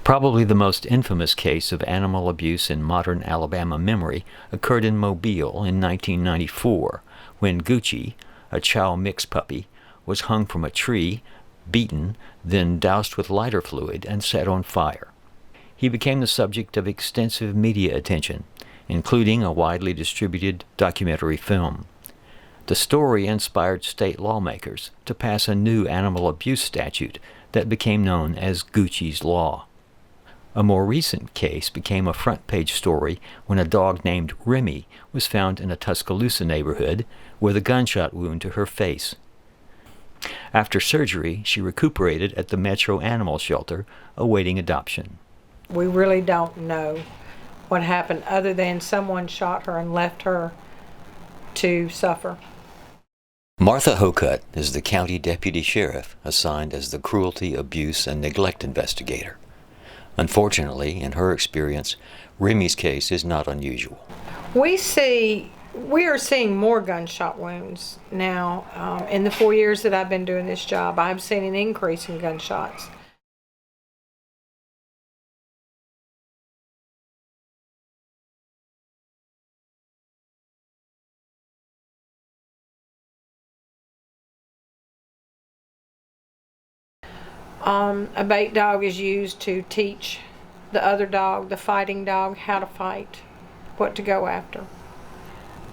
Probably the most infamous case of animal abuse in modern Alabama memory occurred in Mobile in 1994, when Gucci, a Chow mix puppy, was hung from a tree, beaten, then doused with lighter fluid and set on fire. He became the subject of extensive media attention, including a widely distributed documentary film. The story inspired state lawmakers to pass a new animal abuse statute that became known as Gucci's Law. A more recent case became a front-page story when a dog named Remy was found in a Tuscaloosa neighborhood with a gunshot wound to her face. After surgery, she recuperated at the Metro Animal Shelter, awaiting adoption. We really don't know what happened other than someone shot her and left her to suffer. Martha Hocutt is the county deputy sheriff assigned as the cruelty, abuse, and neglect investigator. Unfortunately, in her experience, Remy's case is not unusual. We are seeing more gunshot wounds now. In the 4 years that I've been doing this job, I've seen an increase in gunshots. A bait dog is used to teach the other dog, the fighting dog, how to fight, what to go after.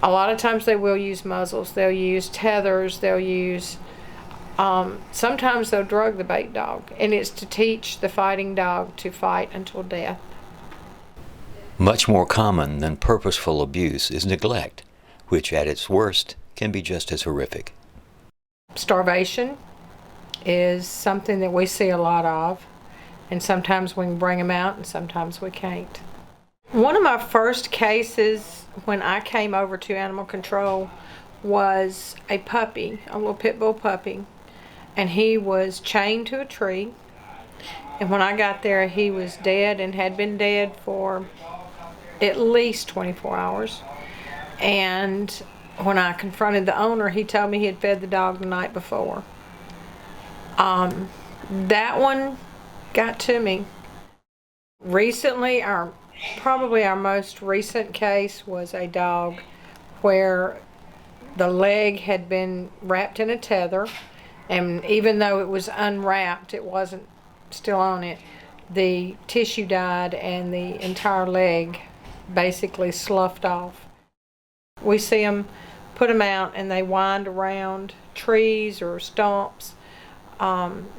A lot of times they will use muzzles, they'll use tethers, they'll use, sometimes they'll drug the bait dog, and it's to teach the fighting dog to fight until death. Much more common than purposeful abuse is neglect, which at its worst can be just as horrific. Starvation is something that we see a lot of, and sometimes we can bring them out and sometimes we can't. One of my first cases when I came over to animal control was a puppy, a little pit bull puppy, and he was chained to a tree, and when I got there he was dead and had been dead for at least 24 hours. And when I confronted the owner, he told me he had fed the dog the night before. That one got to me. Recently, probably our most recent case was a dog where the leg had been wrapped in a tether, and even though it was unwrapped, it wasn't still on it, the tissue died and the entire leg basically sloughed off. We see them put them out and they wind around trees or stumps.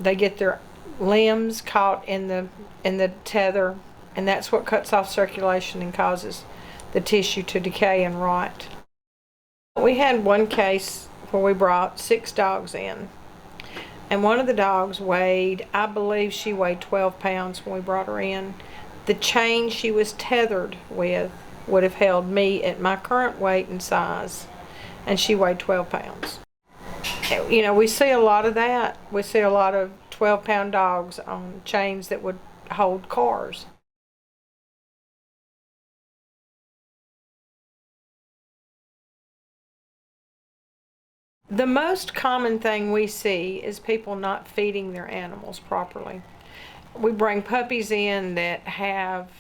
They get their limbs caught in the tether, and that's what cuts off circulation and causes the tissue to decay and rot. We had one case where we brought 6 dogs in, and one of the dogs weighed, I believe she weighed 12 pounds when we brought her in. The chain she was tethered with would have held me at my current weight and size, and she weighed 12 pounds. You know, we see a lot of that. We see a lot of 12-pound dogs on chains that would hold cars. The most common thing we see is people not feeding their animals properly. We bring puppies in that have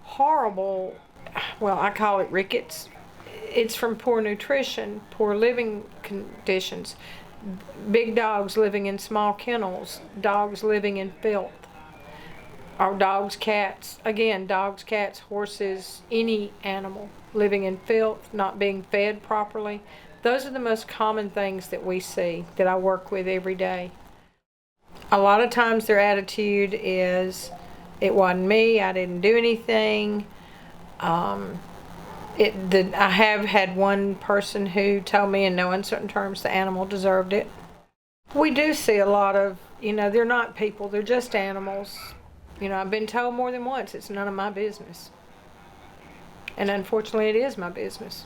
horrible, well, I call it rickets. It's from poor nutrition, poor living conditions. Big dogs living in small kennels, dogs living in filth. Our dogs, cats, again, dogs, cats, horses, any animal living in filth, not being fed properly. Those are the most common things that we see, that I work with every day. A lot of times their attitude is, it wasn't me, I didn't do anything. I have had one person who told me in no uncertain terms the animal deserved it. We do see a lot of, they're not people, they're just animals. I've been told more than once, it's none of my business. And unfortunately, it is my business.